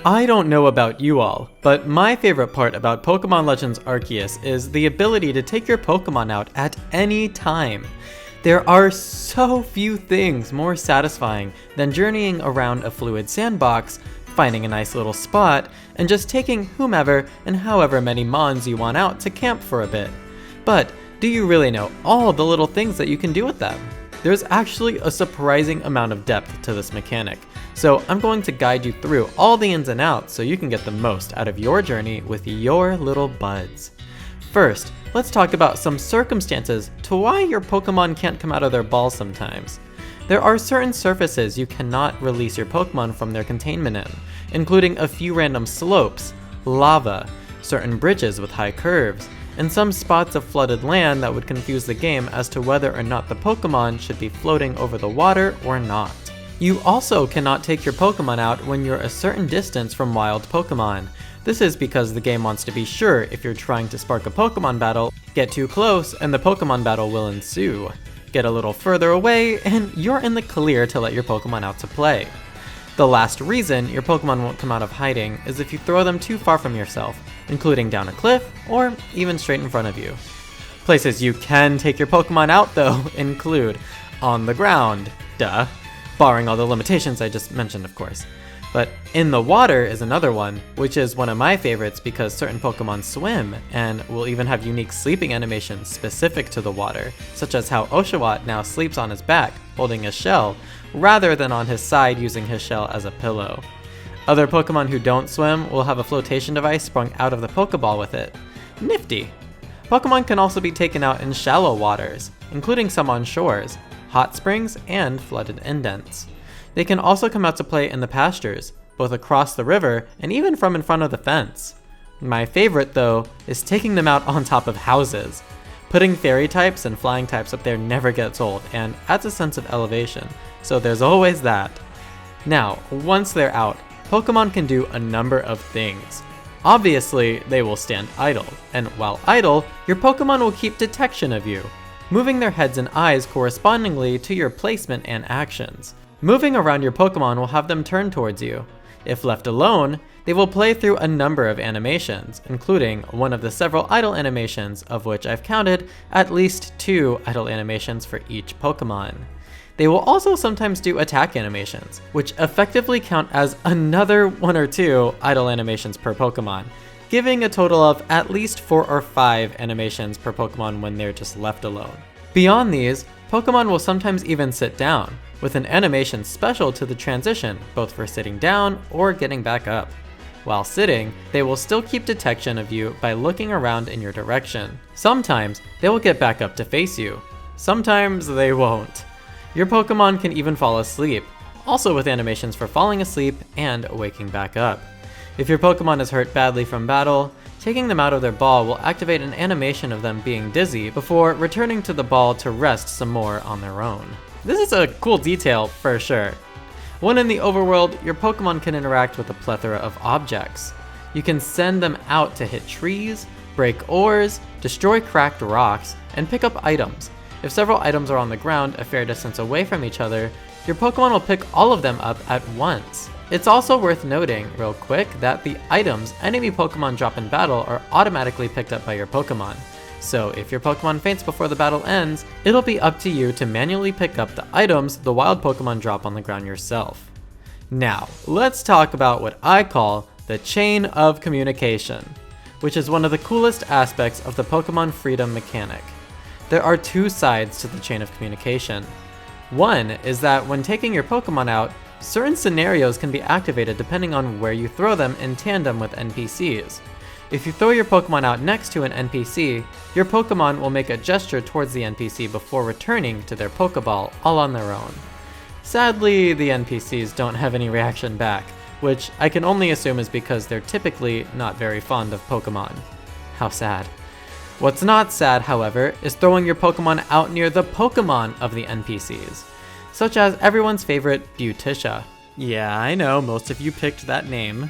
I don't know about you all, but my favorite part about Pokemon Legends Arceus is the ability to take your Pokemon out at any time. There are so few things more satisfying than journeying around a fluid sandbox, finding a nice little spot, and just taking whomever and however many Mons you want out to camp for a bit. But do you really know all the little things that you can do with them? There's actually a surprising amount of depth to this mechanic, so I'm going to guide you through all the ins and outs so you can get the most out of your journey with your little buds. First, let's talk about some circumstances to why your Pokemon can't come out of their balls sometimes. There are certain surfaces you cannot release your Pokemon from their containment in, including a few random slopes, lava, certain bridges with high curves, and some spots of flooded land that would confuse the game as to whether or not the Pokemon should be floating over the water or not. You also cannot take your Pokemon out when you're a certain distance from wild Pokemon. This is because the game wants to be sure if you're trying to spark a Pokemon battle, get too close and the Pokemon battle will ensue. Get a little further away and you're in the clear to let your Pokemon out to play. The last reason your Pokemon won't come out of hiding is if you throw them too far from yourself, including down a cliff or even straight in front of you. Places you can take your Pokemon out though include on the ground, duh, barring all the limitations I just mentioned of course. But in the water is another one, which is one of my favorites because certain Pokemon swim and will even have unique sleeping animations specific to the water, such as how Oshawott now sleeps on his back, holding a shell, rather than on his side using his shell as a pillow. Other Pokemon who don't swim will have a flotation device sprung out of the Pokeball with it. Nifty! Pokemon can also be taken out in shallow waters, including some on shores, hot springs, and flooded indents. They can also come out to play in the pastures, both across the river and even from in front of the fence. My favorite though is taking them out on top of houses. Putting fairy types and flying types up there never gets old and adds a sense of elevation, so there's always that. Now, once they're out, Pokemon can do a number of things. Obviously, they will stand idle, and while idle, your Pokemon will keep detection of you, moving their heads and eyes correspondingly to your placement and actions. Moving around your Pokemon will have them turn towards you. If left alone, they will play through a number of animations, including one of the several idle animations, of which I've counted at least 2 idle animations for each Pokemon. They will also sometimes do attack animations, which effectively count as another 1 or 2 idle animations per Pokemon, giving a total of at least 4 or 5 animations per Pokemon when they're just left alone. Beyond these, Pokemon will sometimes even sit down, with an animation special to the transition, both for sitting down or getting back up. While sitting, they will still keep detection of you by looking around in your direction. Sometimes, they will get back up to face you. Sometimes they won't. Your Pokemon can even fall asleep, also with animations for falling asleep and waking back up. If your Pokemon is hurt badly from battle, taking them out of their ball will activate an animation of them being dizzy before returning to the ball to rest some more on their own. This is a cool detail for sure. When in the overworld, your Pokemon can interact with a plethora of objects. You can send them out to hit trees, break ores, destroy cracked rocks, and pick up items. If several items are on the ground a fair distance away from each other, your Pokemon will pick all of them up at once. It's also worth noting, real quick, that the items enemy Pokemon drop in battle are automatically picked up by your Pokemon. So if your Pokemon faints before the battle ends, it'll be up to you to manually pick up the items the wild Pokemon drop on the ground yourself. Now, let's talk about what I call the chain of communication, which is one of the coolest aspects of the Pokemon Freedom mechanic. There are 2 sides to the chain of communication. One is that when taking your Pokemon out, certain scenarios can be activated depending on where you throw them in tandem with NPCs. If you throw your Pokemon out next to an NPC, your Pokemon will make a gesture towards the NPC before returning to their Pokeball all on their own. Sadly, the NPCs don't have any reaction back, which I can only assume is because they're typically not very fond of Pokemon. How sad. What's not sad, however, is throwing your Pokemon out near the Pokemon of the NPCs, such as everyone's favorite Beauticia. Yeah, I know, most of you picked that name.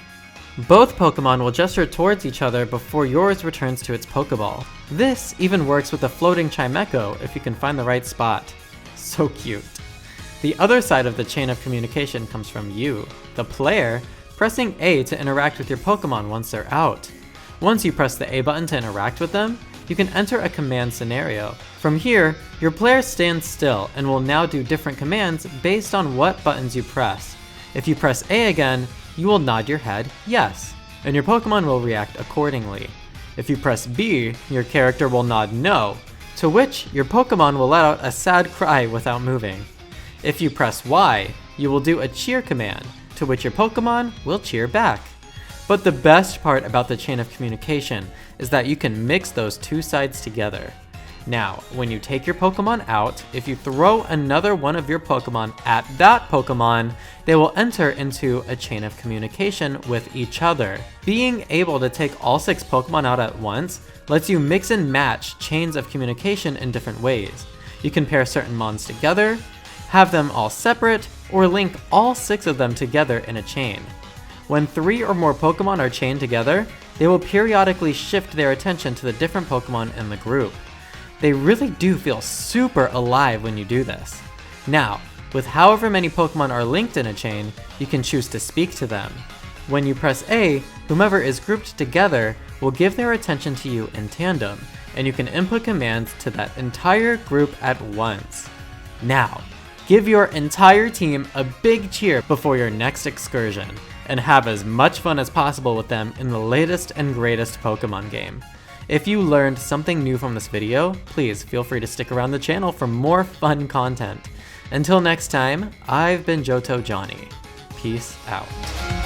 Both Pokemon will gesture towards each other before yours returns to its Pokeball. This even works with a floating Chimecho if you can find the right spot. So cute. The other side of the chain of communication comes from you, the player, pressing A to interact with your Pokemon once they're out. Once you press the A button to interact with them, you can enter a command scenario. From here, your player stands still and will now do different commands based on what buttons you press. If you press A again, you will nod your head yes, and your Pokemon will react accordingly. If you press B, your character will nod no, to which your Pokemon will let out a sad cry without moving. If you press Y, you will do a cheer command, to which your Pokemon will cheer back. But the best part about the chain of communication is that you can mix those two sides together. Now, when you take your Pokemon out, if you throw another one of your Pokemon at that Pokemon, they will enter into a chain of communication with each other. Being able to take all 6 Pokemon out at once lets you mix and match chains of communication in different ways. You can pair certain mons together, have them all separate, or link all 6 of them together in a chain. When 3 or more Pokemon are chained together, they will periodically shift their attention to the different Pokemon in the group. They really do feel super alive when you do this. Now, with however many Pokemon are linked in a chain, you can choose to speak to them. When you press A, whomever is grouped together will give their attention to you in tandem, and you can input commands to that entire group at once. Now, give your entire team a big cheer before your next excursion, and have as much fun as possible with them in the latest and greatest Pokemon game. If you learned something new from this video, please feel free to stick around the channel for more fun content. Until next time, I've been JotoJohnny. Peace out.